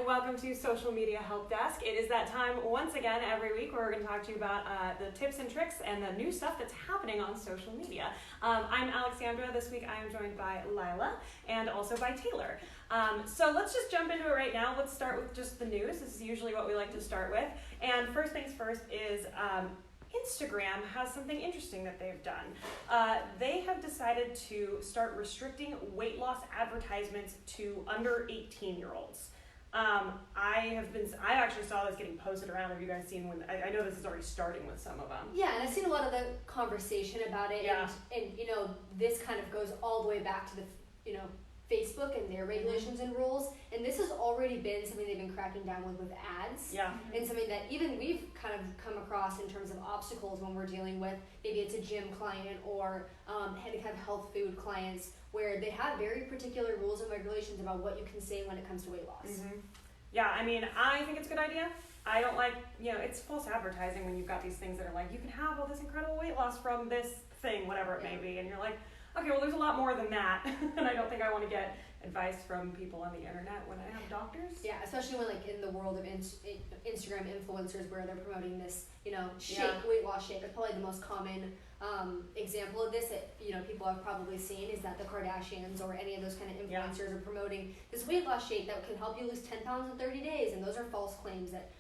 welcome to Social Media Help Desk. It is that time once again every week where we're going to talk to you about the tips and tricks and the new stuff that's happening on social media. I'm Alexandra. This week I am joined by Lila and also by Taylor. So let's just jump into it right now. Let's start with just the news. This is usually what we like to start with. And first things first is Instagram has something interesting that they've done. They have decided to start restricting weight loss advertisements to under 18-year-olds. I actually saw this getting posted around. Have you guys seen when? I know this is already starting with some of them. Yeah, and I've seen a lot of the conversation about it. Yeah. And this kind of goes all the way back to the, Facebook and their regulations and rules. And this has already been something they've been cracking down with ads. Yeah. And something that even we've kind of come across in terms of obstacles when we're dealing with, maybe it's a gym client or any kind of health food clients, where they have very particular rules and regulations about what you can say when it comes to weight loss. Mm-hmm. Yeah, I mean, I think it's a good idea. I don't like, it's false advertising when you've got these things that are like, you can have all this incredible weight loss from this thing, whatever it may be, and you're like, okay, well, there's a lot more than that, and I don't think I want to get advice from people on the internet when I have doctors. Yeah, especially when, like, in the world of Instagram influencers where they're promoting this, weight loss shake. It's probably the most common example of this that, people have probably seen is that the Kardashians or any of those kind of influencers are promoting this weight loss shake that can help you lose 10 pounds in 30 days, and those are false claims that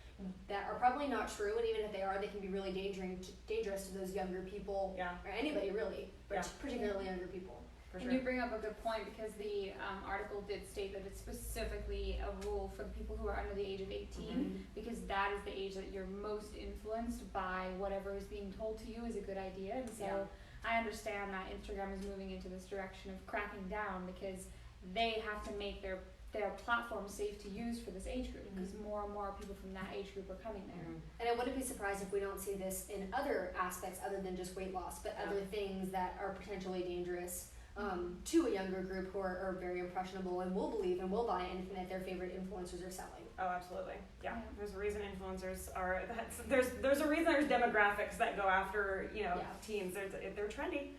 are probably not true, and even if they are, they can be really dangerous to those younger people, or anybody really, but particularly younger people. And you bring up a good point, because the article did state that it's specifically a rule for the people who are under the age of 18, because that is the age that you're most influenced by whatever is being told to you is a good idea. And so I understand that Instagram is moving into this direction of cracking down, because they have to make their platform safe to use for this age group, because more and more people from that age group are coming there. And I wouldn't be surprised if we don't see this in other aspects other than just weight loss, but other things that are potentially dangerous to a younger group who are very impressionable and will believe and will buy anything that their favorite influencers are selling. Oh, absolutely. Yeah. There's a reason influencers are. There's a reason there's demographics that go after teens. They're trendy.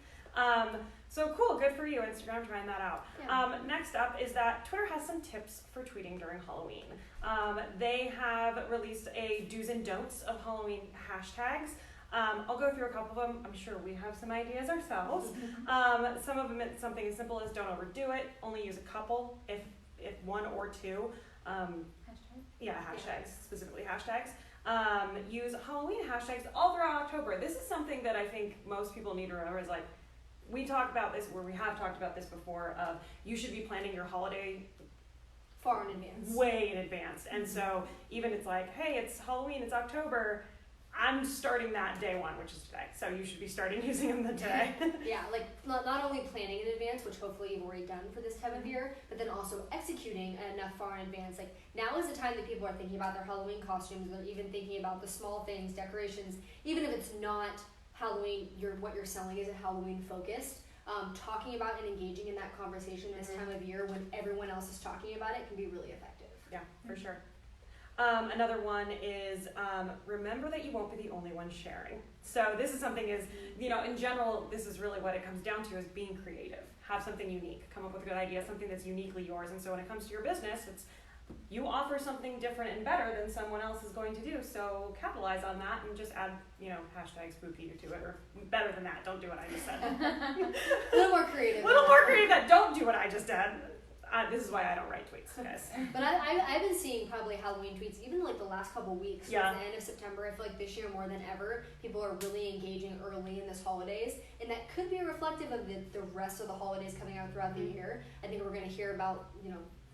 So cool, good for you, Instagram, trying that out. Yeah. Next up is that Twitter has some tips for tweeting during Halloween. They have released a do's and don'ts of Halloween hashtags. I'll go through a couple of them. I'm sure we have some ideas ourselves. Some of them, it's something as simple as don't overdo it. Only use a couple, if one or two. Hashtags, specifically hashtags. Use Halloween hashtags all throughout October. This is something that I think most people need to remember is like, we have talked about this before, you should be planning your holiday far in advance. Way in advance. And so even it's like, hey, it's Halloween, it's October, I'm starting that day one, which is today. So you should be starting using them today. Like not only planning in advance, which hopefully you've already done for this time of year, but then also executing enough far in advance. Like now is the time that people are thinking about their Halloween costumes. They're even thinking about the small things, decorations, even if it's not Halloween, what you're selling isn't Halloween focused. Talking about and engaging in that conversation this time of year when everyone else is talking about it can be really effective. Yeah, for sure. Another one is remember that you won't be the only one sharing. So this is something in general, this is really what it comes down to is being creative. Have something unique. Come up with a good idea, something that's uniquely yours. And so when it comes to your business, you offer something different and better than someone else is going to do. So capitalize on that and just add, hashtag spooky to it, or better than that. Don't do what I just said. A little more creative. Don't do what I just said. This is why I don't write tweets, guys. But I've been seeing probably Halloween tweets even like the last couple weeks. Towards the end of September, I feel like this year more than ever, people are really engaging early in this holidays, and that could be reflective of the rest of the holidays coming out throughout the year. I think we're going to hear about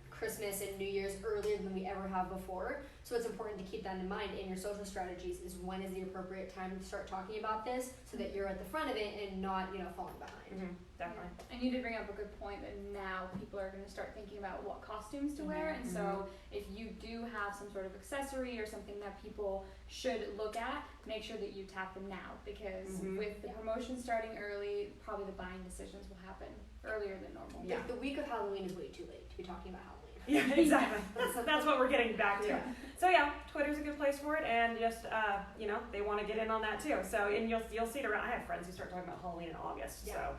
Christmas and New Year's earlier than we ever have before. So it's important to keep that in mind in your social strategies is when is the appropriate time to start talking about this so that you're at the front of it and not, falling behind. Definitely. And you did bring up a good point that now people are going to start thinking about what costumes to wear. And so if you do have some sort of accessory or something that people should look at, make sure that you tap them now, because with the promotion starting early, probably the buying decisions will happen earlier than normal. Yeah. The week of Halloween is way too late to be talking about Halloween. Yeah, exactly. That's what we're getting back to. Yeah. So yeah, Twitter's a good place for it, and just they want to get in on that too. So and you'll see it around. I have friends who start talking about Halloween in August. Yeah.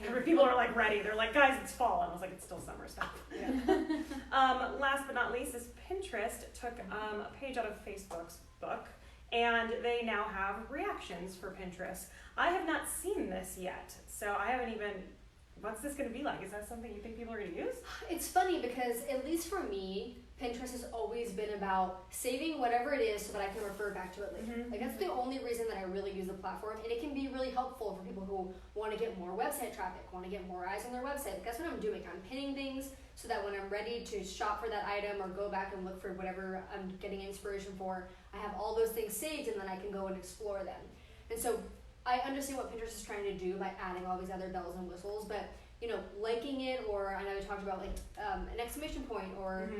So people are like ready. They're like, guys, it's fall, and I was like, it's still summer stuff. Yeah. Last but not least is Pinterest took a page out of Facebook's book, and they now have reactions for Pinterest. I have not seen this yet, so I haven't even. What's this going to be like? Is that something you think people are going to use? It's funny because, at least for me, Pinterest has always been about saving whatever it is so that I can refer back to it later. Mm-hmm. Like, that's the only reason that I really use the platform, and it can be really helpful for people who want to get more website traffic, want to get more eyes on their website. Like, that's what I'm doing. I'm pinning things so that when I'm ready to shop for that item or go back and look for whatever I'm getting inspiration for, I have all those things saved, and then I can go and explore them. And so I understand what Pinterest is trying to do by adding all these other bells and whistles, but liking it, or I know we talked about like an exclamation point, or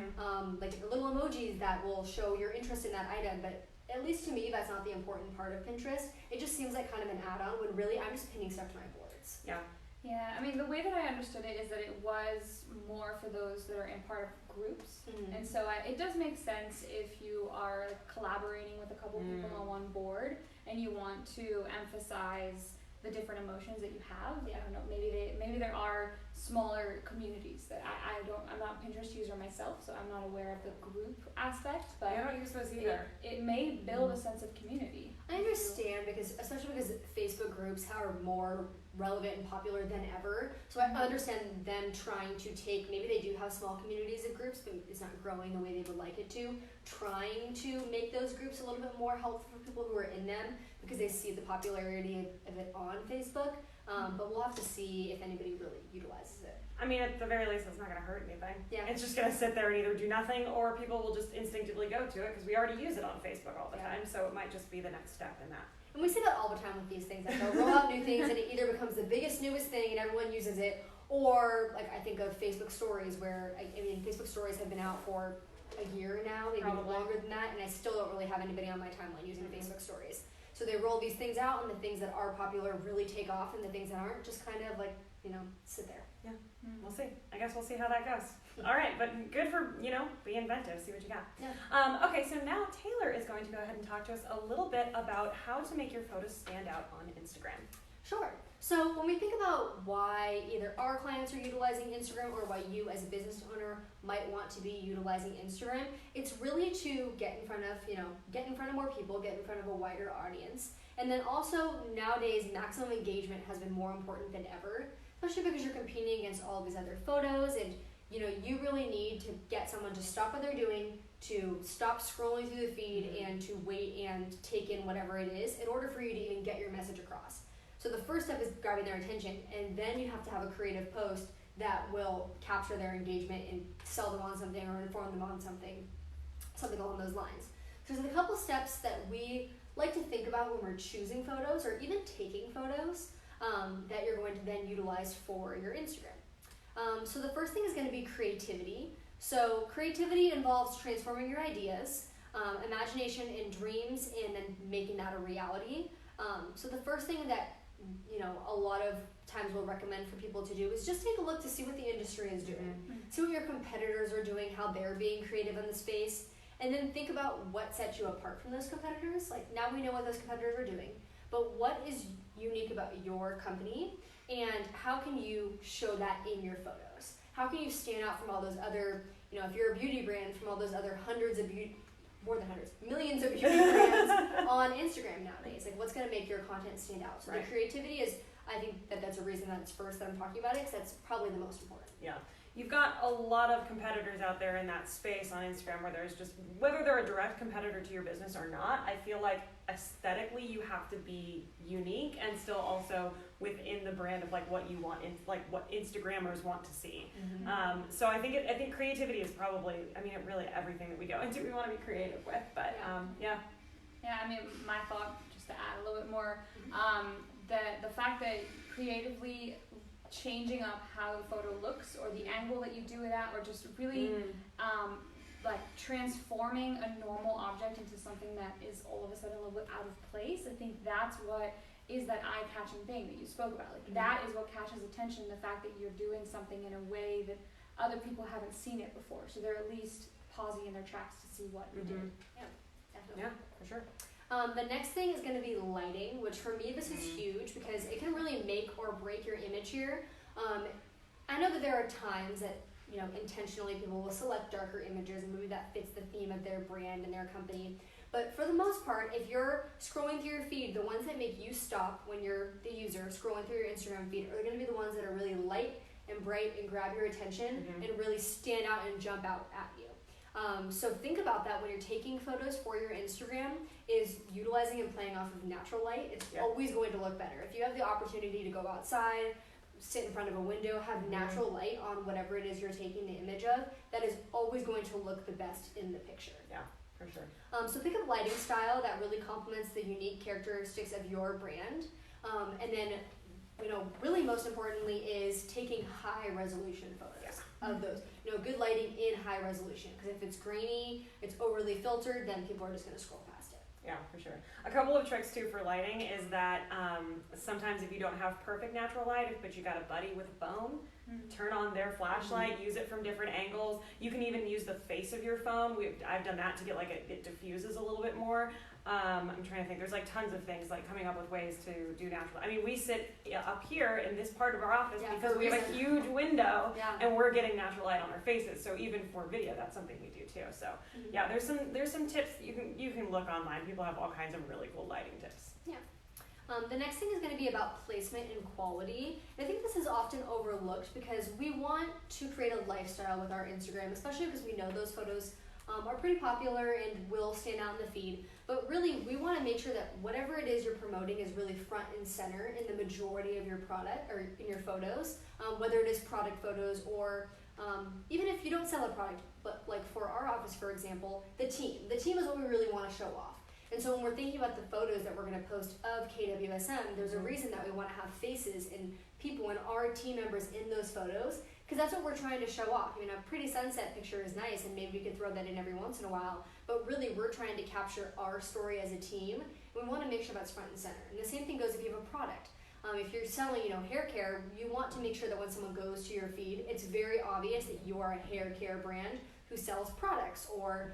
like little emojis that will show your interest in that item. But at least to me, that's not the important part of Pinterest. It just seems like kind of an add-on when really I'm just pinning stuff to my boards. Yeah. Yeah, I mean, the way that I understood it is that it was more for those that are in part of groups. And so it does make sense if you are collaborating with a couple people on one board and you want to emphasize the different emotions that you have. I don't know, maybe there are smaller communities that I'm not a Pinterest user myself, so I'm not aware of the group aspect, but I don't use those either. It may build a sense of community. I understand, especially because Facebook groups are more relevant and popular than ever. So I understand them trying to take, maybe they do have small communities of groups, but it's not growing the way they would like it to. Trying to make those groups a little bit more helpful for people who are in them because they see the popularity of it on Facebook. But we'll have to see if anybody really utilizes it. I mean, at the very least, it's not going to hurt anything. Yeah. It's just going to sit there and either do nothing, or people will just instinctively go to it because we already use it on Facebook all the time. So it might just be the next step in that. And we say that all the time with these things. Like they'll roll out new things and it either becomes the biggest, newest thing and everyone uses it, or like I think of Facebook Stories where, I mean, Facebook Stories have been out for a year now, maybe longer than that, and I still don't really have anybody on my timeline using Facebook Stories. So they roll these things out and the things that are popular really take off and the things that aren't just kind of like, sit there. Yeah, we'll see. I guess we'll see how that goes. All right, but good for, be inventive, see what you got. Yeah. Okay, so now Taylor is going to go ahead and talk to us a little bit about how to make your photos stand out on Instagram. Sure. So when we think about why either our clients are utilizing Instagram or why you as a business owner might want to be utilizing Instagram, it's really to get in front of more people, get in front of a wider audience. And then also nowadays maximum engagement has been more important than ever, especially because you're competing against all of these other photos, and you really need to get someone to stop what they're doing, to stop scrolling through the feed, and to wait and take in whatever it is in order for you to even get your message across. So the first step is grabbing their attention, and then you have to have a creative post that will capture their engagement and sell them on something or inform them on something along those lines. So there's a couple steps that we like to think about when we're choosing photos or even taking photos that you're going to then utilize for your Instagram. So the first thing is going to be creativity. So creativity involves transforming your ideas, imagination and dreams, and then making that a reality. So the first thing that a lot of times we'll recommend for people to do is just take a look to see what the industry is doing. See what your competitors are doing, how they're being creative in the space, and then think about what sets you apart from those competitors. Like, now we know what those competitors are doing, but what is unique about your company, and how can you show that in your photos? How can you stand out from all those other, if you're a beauty brand, from all those other millions of beauty brands on Instagram nowadays? Like, what's going to make your content stand out? So the creativity is, I think that's a reason that's first that I'm talking about it, because that's probably the most important. Yeah. You've got a lot of competitors out there in that space on Instagram where there's just, whether they're a direct competitor to your business or not, I feel like aesthetically you have to be unique and still also within the brand of like what you want, like what Instagrammers want to see. So I think creativity is probably, really everything that we go into, we want to be creative with, but yeah. Yeah, my thought, just to add a little bit more, the fact that creatively changing up how the photo looks or the angle that you do it at, or just really like transforming a normal object into something that is all of a sudden a little bit out of place. I think that's what is that eye-catching thing that you spoke about. Like that is what catches attention, the fact that you're doing something in a way that other people haven't seen it before, so they're at least pausing in their tracks to see what you did. Yeah, definitely. Yeah, for sure. The next thing is going to be lighting, which for me this is huge because it can really make or break your image here. I know that there are times that intentionally people will select darker images and maybe that fits the theme of their brand and their company. But for the most part, if you're scrolling through your feed, the ones that make you stop when you're the user scrolling through your Instagram feed are going to be the ones that are really light and bright and grab your attention and really stand out and jump out at you. So think about that when you're taking photos for your Instagram, is utilizing and playing off of natural light. It's always going to look better. If you have the opportunity to go outside, sit in front of a window, have natural light on whatever it is you're taking the image of, that is always going to look the best in the picture. Yeah, for sure. So pick a lighting style that really complements the unique characteristics of your brand. And then, really most importantly is taking high resolution photos of those. Good lighting in high resolution. Because if it's grainy, it's overly filtered, then people are just going to scroll past it. Yeah, for sure. A couple of tricks too for lighting is that sometimes if you don't have perfect natural light, but you got a buddy with a phone, turn on their flashlight, use it from different angles. You can even use the face of your phone. I've done that to get it diffuses a little bit more. I'm trying to think. There's tons of things coming up with ways to do natural. I mean, we sit up here in this part of our office because we have a huge window and we're getting natural light on our faces. So even for video, that's something we do too. So yeah, there's some tips you can look online. People have all kinds of really cool lighting tips. Yeah. The next thing is going to be about placement and quality. I think this is often overlooked because we want to create a lifestyle with our Instagram, especially because we know those photos are pretty popular and will stand out in the feed. But really, we want to make sure that whatever it is you're promoting is really front and center in the majority of your product or in your photos, whether it is product photos or even if you don't sell a product, but for our office, for example, the team is what we really want to show off. And so when we're thinking about the photos that we're going to post of KWSM, there's a reason that we want to have faces and people and our team members in those photos, because that's what we're trying to show off. A pretty sunset picture is nice, and maybe we could throw that in every once in a while, but really we're trying to capture our story as a team. We want to make sure that's front and center. And the same thing goes if you have a product. If you're selling, hair care, you want to make sure that when someone goes to your feed, it's very obvious that you are a hair care brand who sells products or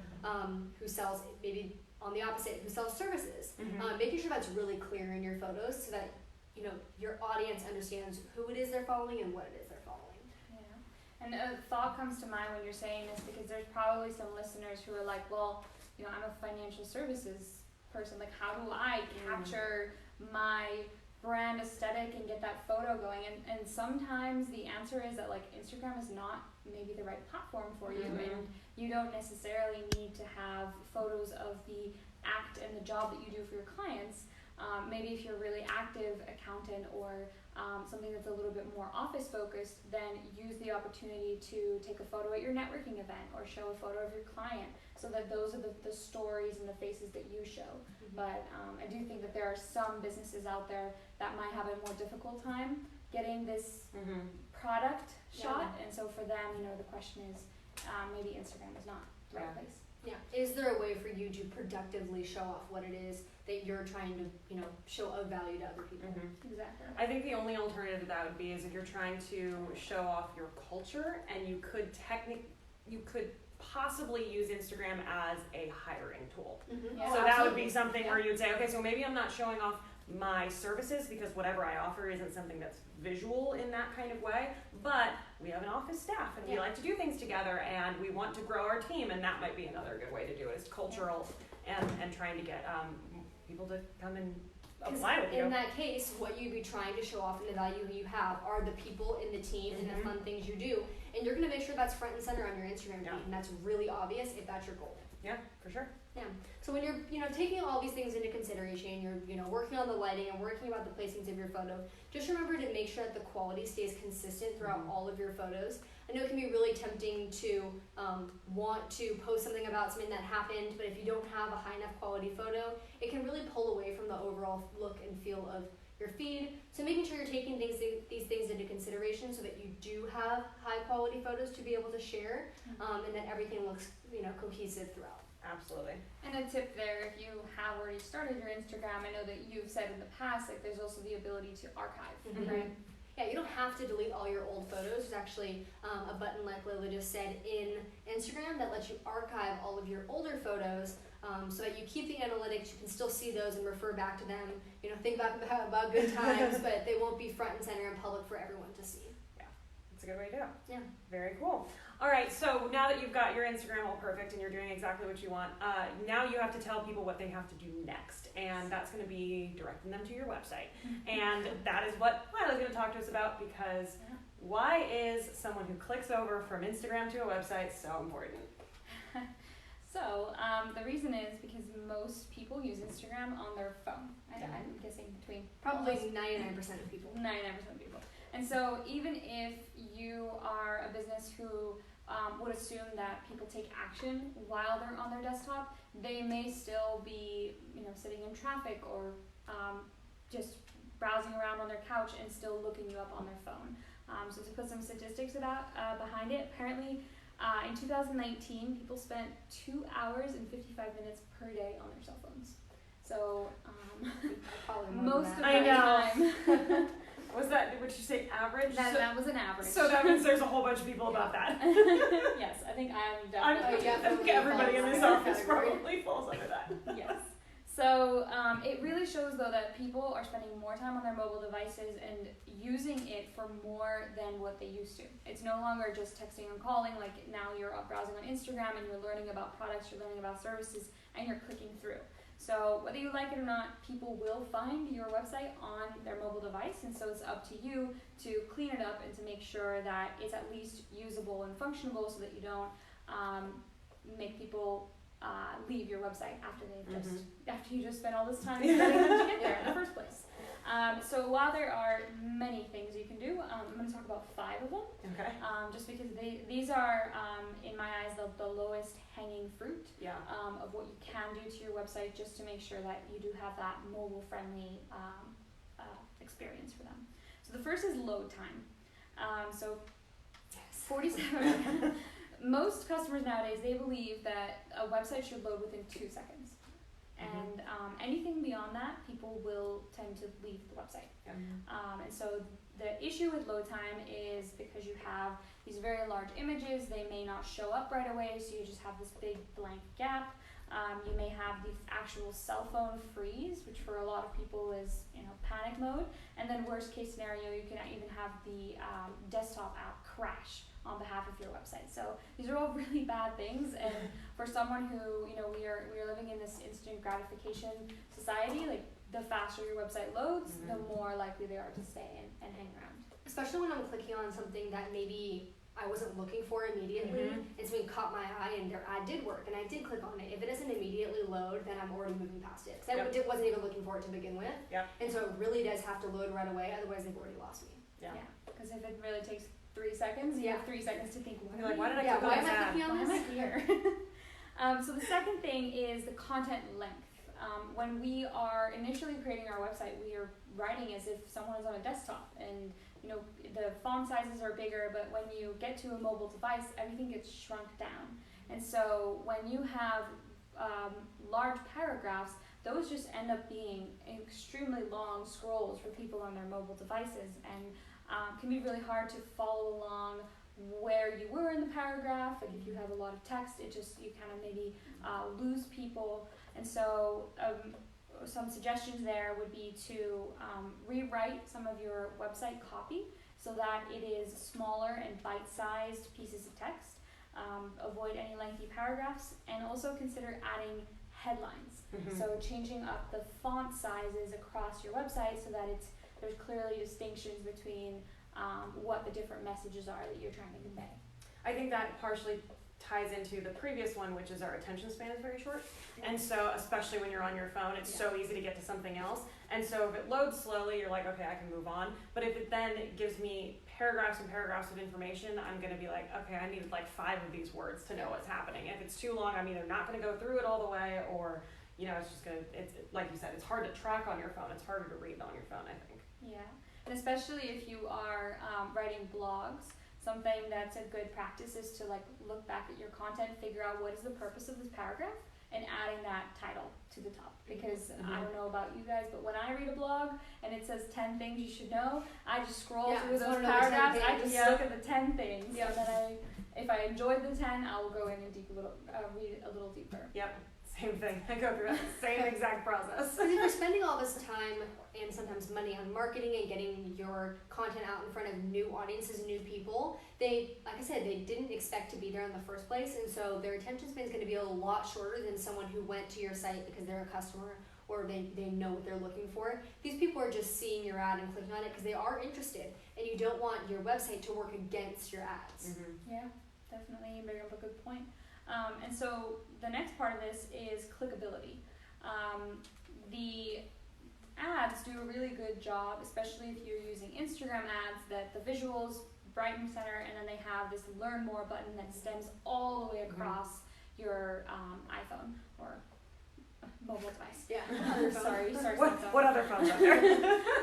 who sells maybe on the opposite, who sells services. Making sure that's really clear in your photos so that your audience understands who it is they're following and what it is they're following. Yeah, and a thought comes to mind when you're saying this because there's probably some listeners who are like, well, I'm a financial services person. How do I capture my brand aesthetic and get that photo going? And sometimes the answer is that Instagram is not maybe the right platform for you, and you don't necessarily need to have photos of the act and the job that you do for your clients. Maybe if you're a really active accountant or something that's a little bit more office focused, then use the opportunity to take a photo at your networking event or show a photo of your client so that those are the stories and the faces that you show. But I do think that there are some businesses out there that might have a more difficult time getting this product shot, and so for them, the question is maybe Instagram is not the right place. Yeah. Is there a way for you to productively show off what it is that you're trying to, show of value to other people? Exactly. I think the only alternative to that would be is if you're trying to show off your culture, and you could possibly use Instagram as a hiring tool. Yeah, so that would be something where you'd say, okay, so maybe I'm not showing off my services because whatever I offer isn't something that's visual in that kind of way, but we have an office staff and we like to do things together and we want to grow our team, and that might be another good way to do it. It's cultural and trying to get people to come and apply with you. In that case, what you'd be trying to show off and the value you have are the people in the team and the fun things you do, and you're going to make sure that's front and center on your Instagram feed, and that's really obvious if that's your goal. Yeah, for sure. Yeah. So when you're taking all these things into consideration, you're working on the lighting and working about the placings of your photo, just remember to make sure that the quality stays consistent throughout all of your photos. I know it can be really tempting to want to post something about something that happened, but if you don't have a high enough quality photo, it can really pull away from the overall look and feel of your feed. So making sure you're taking these things into consideration so that you do have high quality photos to be able to share, and that everything looks cohesive throughout. Absolutely. And a tip there, if you have already started your Instagram, I know that you've said in the past, there's also the ability to archive, right? Yeah, you don't have to delete all your old photos. There's actually a button, like Lily just said, in Instagram that lets you archive all of your older photos, so that you keep the analytics. You can still see those and refer back to them. You know, think back about good times, but they won't be front and center in public for everyone to see. Yeah, that's a good way to do it. Yeah. Very cool. All right, so now that you've got your Instagram all perfect and you're doing exactly what you want, now you have to tell people what they have to do next, and that's going to be directing them to your website. And that is what Lila's going to talk to us about, because why is someone who clicks over from Instagram to a website so important? So, the reason is because most people use Instagram on their phone. I'm guessing between probably 99% of people. 99% of people. And so even if you are a business who would assume that people take action while they're on their desktop, they may still be, sitting in traffic or just browsing around on their couch and still looking you up on their phone. So to put some statistics behind it, apparently in 2019, people spent 2 hours and 55 minutes per day on their cell phones. So most of the time. Was that, would you say average? That was an average. So that means there's a whole bunch of people about that. Yes, I think I'm definitely. I think everybody in this office probably falls under that. Yes. So it really shows, though, that people are spending more time on their mobile devices and using it for more than what they used to. It's no longer just texting and calling. Like, now you're browsing on Instagram and you're learning about products, you're learning about services, and you're clicking through. So whether you like it or not, people will find your website on their mobile device, and so it's up to you to clean it up and to make sure that it's at least usable and functional, so that you don't make people leave your website after after you just spent all this time getting them to get there in the first place. So while there are many things you can do, I'm going to talk about 5 of them. Okay. Just because these are, in my eyes, the lowest hanging fruit of what you can do to your website, just to make sure that you do have that mobile-friendly experience for them. So the first is load time. So 47. Most customers nowadays, they believe that a website should load within 2 seconds. And anything beyond that, people will tend to leave the website. And so the issue with load time is because you have these very large images, they may not show up right away, so you just have this big blank gap. You may have the actual cell phone freeze, which for a lot of people is panic mode. And then worst case scenario, you can even have the desktop app crash on behalf of your website. So these are all really bad things, and for someone who, we are living in this instant gratification society, like, the faster your website loads, the more likely they are to stay and hang around. Especially when I'm clicking on something that maybe I wasn't looking for immediately, and something caught my eye and their ad did work, and I did click on it. If it doesn't immediately load, then I'm already moving past it. Because I wasn't even looking for it to begin with. And so it really does have to load right away, otherwise they've already lost me. Because if it really takes 3 seconds, you have 3 seconds to think, why did I click on this ad? Why am I here? So the second thing is the content length. When we are initially creating our website, we are writing as if someone is on a desktop, and the font sizes are bigger, but when you get to a mobile device, everything gets shrunk down. And so when you have large paragraphs, those just end up being extremely long scrolls for people on their mobile devices, and can be really hard to follow along where you were in the paragraph. Like, if you have a lot of text, you kind of maybe lose people. And so some suggestions there would be to rewrite some of your website copy so that it is smaller and bite-sized pieces of text. Avoid any lengthy paragraphs, and also consider adding headlines. So changing up the font sizes across your website so that there's clearly distinctions between what the different messages are that you're trying to convey. I think that partially ties into the previous one, which is our attention span is very short. And so, especially when you're on your phone, it's so easy to get to something else. And so if it loads slowly, you're like, okay, I can move on. But if it then gives me paragraphs and paragraphs of information, I'm going to be like, okay, I need like 5 of these words to know what's happening. If it's too long, I'm either not going to go through it all the way, or, it's just going to, it's like you said, it's hard to track on your phone. It's harder to read on your phone, I think. Yeah, and especially if you are writing blogs, something that's a good practice is to look back at your content, figure out what is the purpose of this paragraph, and adding that title to the top. Because I don't know about you guys, but when I read a blog and it says 10 things you should know, I just scroll through those paragraphs. I just look at the 10 things, and then if I enjoyed the 10, I will go in and read a little deeper. Yep. Same thing. I go through the same exact process. Because if you're spending all this time and sometimes money on marketing and getting your content out in front of new audiences and new people, they, like I said, they didn't expect to be there in the first place, and so their attention span is going to be a lot shorter than someone who went to your site because they're a customer or they know what they're looking for. These people are just seeing your ad and clicking on it because they are interested, and you don't want your website to work against your ads. Yeah, definitely. You bring up a good point. And so the next part of this is clickability. The ads do a really good job, especially if you're using Instagram ads, that the visuals bright and center, and then they have this learn more button that stems all the way across your iPhone or mobile device. Yeah. Sorry. What other phones are there?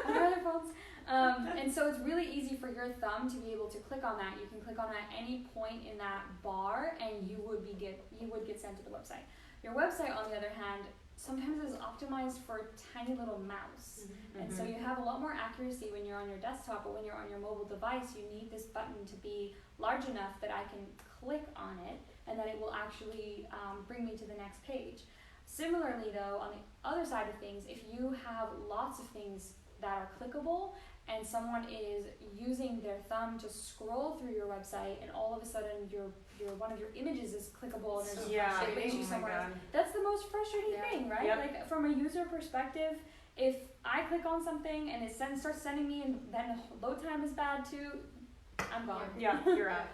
What other phones? And so it's really easy for your thumb to be able to click on that. You can click on that at any point in that bar, and you would get sent to the website. Your website, on the other hand, sometimes is optimized for a tiny little mouse, and so you have a lot more accuracy when you're on your desktop, but when you're on your mobile device, you need this button to be large enough that I can click on it, and that it will actually bring me to the next page. Similarly, though, on the other side of things, if you have lots of things that are clickable, and someone is using their thumb to scroll through your website, and all of a sudden your one of your images is clickable and it brings you somewhere else. That's the most frustrating thing, right? Yep. Like from a user perspective, if I click on something and it starts sending me, and then load time is bad too, I'm gone. Yeah, you're out.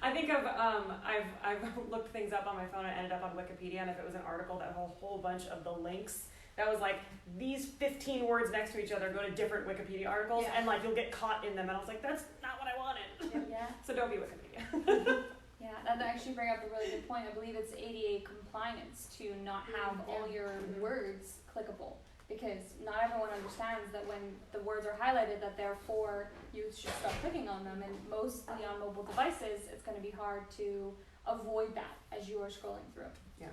I think I've looked things up on my phone and ended up on Wikipedia, and if it was an article that had a whole bunch of the links that was like these 15 words next to each other go to different Wikipedia articles, and like you'll get caught in them, and I was like, that's not what I wanted. Yeah. So don't be Wikipedia. Yeah, that actually brings up a really good point. I believe it's ADA compliance to not have all your words clickable, because not everyone understands that when the words are highlighted that therefore you should start clicking on them, and mostly on mobile devices it's going to be hard to avoid that as you are scrolling through. Yeah.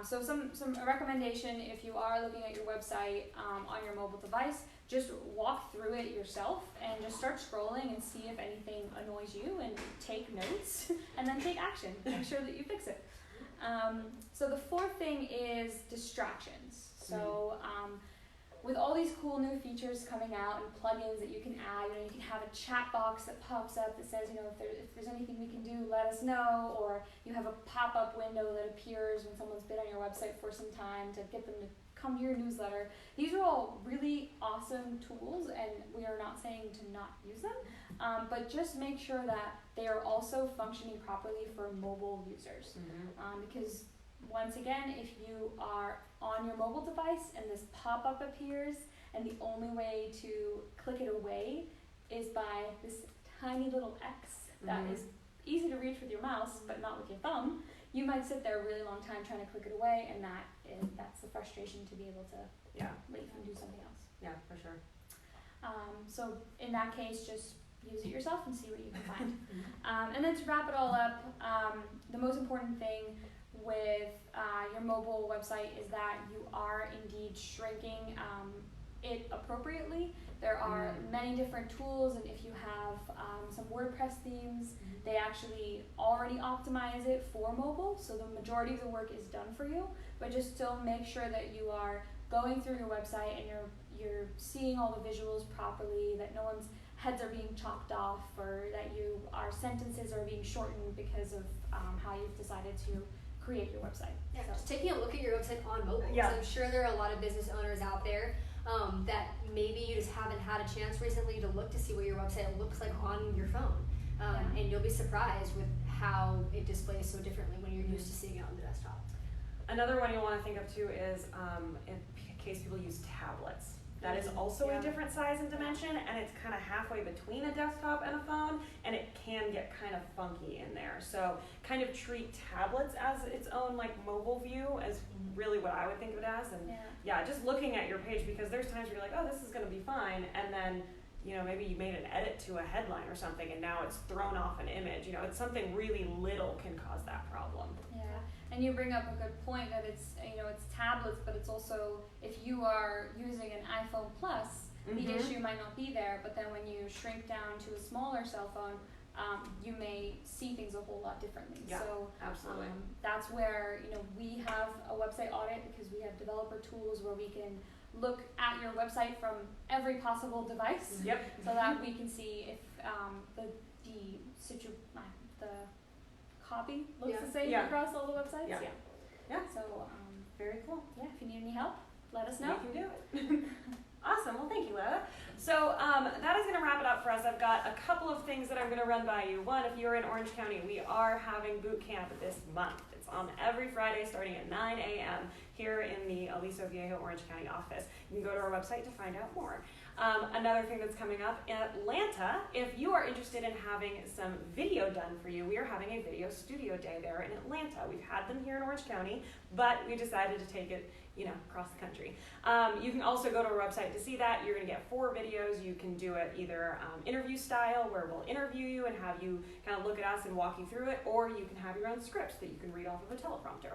So a recommendation, if you are looking at your website on your mobile device, just walk through it yourself and just start scrolling and see if anything annoys you, and take notes and then take action. Make sure that you fix it. So the fourth thing is distractions. So with all these cool new features coming out and plugins that you can add, you can have a chat box that pops up that says, if there's anything we can do, let us know, or you have a pop-up window that appears when someone's been on your website for some time to get them to come to your newsletter. These are all really awesome tools, and we are not saying to not use them, but just make sure that they are also functioning properly for mobile users. Because once again, if you are on your mobile device and this pop-up appears, and the only way to click it away is by this tiny little X that is easy to reach with your mouse but not with your thumb, you might sit there a really long time trying to click it away, and that's the frustration to be able to leave and do something else. Yeah, for sure. So in that case, just use it yourself and see what you can find. And then to wrap it all up, the most important thing with your mobile website is that you are indeed shrinking it appropriately. There are many different tools, and if you have some WordPress themes, they actually already optimize it for mobile, so the majority of the work is done for you, but just still make sure that you are going through your website and you're seeing all the visuals properly, that no one's heads are being chopped off, or that our sentences are being shortened because of how you've decided to create your website. Yeah, so just taking a look at your website on mobile. Yeah. So I'm sure there are a lot of business owners out there that maybe you just haven't had a chance recently to look to see what your website looks like on your phone. And you'll be surprised with how it displays so differently when you're used to seeing it on the desktop. Another one you'll want to think of too is in case people use tablets. That is also a different size and dimension, and it's kind of halfway between a desktop and a phone, and it can get kind of funky in there. So kind of treat tablets as its own mobile view as really what I would think of it as. And just looking at your page, because there's times where you're like, oh, this is going to be fine, and then maybe you made an edit to a headline or something, and now it's thrown off an image. It's something really little can cause that problem. Yeah, And you bring up a good point that it's tablets, but it's also, if you are using an iPhone Plus, the issue might not be there, but then when you shrink down to a smaller cell phone, you may see things a whole lot differently. Yeah, so absolutely. That's where we have a website audit, because we have developer tools where we can look at your website from every possible device. Yep. So that we can see if the copy looks the same across all the websites. Yeah. So very cool. Yeah, if you need any help, let us know. We can do it. Awesome. Well, thank you, Lila. So that is going to wrap it up for us. I've got a couple of things that I'm going to run by you. One, if you're in Orange County, we are having boot camp this month. It's on every Friday starting at 9 a.m. here in the Aliso Viejo Orange County office. You can go to our website to find out more. Another thing that's coming up in Atlanta, if you are interested in having some video done for you, we are having a video studio day there in Atlanta. We've had them here in Orange County, but we decided to take it across the country. You can also go to our website to see that. You're going to get 4 videos. You can do it either interview style, where we'll interview you and have you kind of look at us and walk you through it, or you can have your own scripts that you can read off of a teleprompter.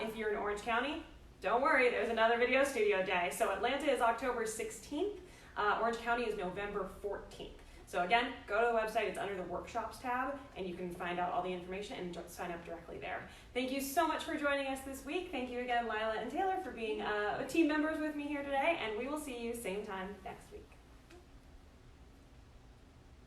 If you're in Orange County, don't worry, there's another video studio day. So Atlanta is October 16th. Orange County is November 14th. So again, go to the website, it's under the workshops tab, and you can find out all the information and sign up directly there. Thank you so much for joining us this week. Thank you again, Lila and Taylor, for being team members with me here today, and we will see you same time next week.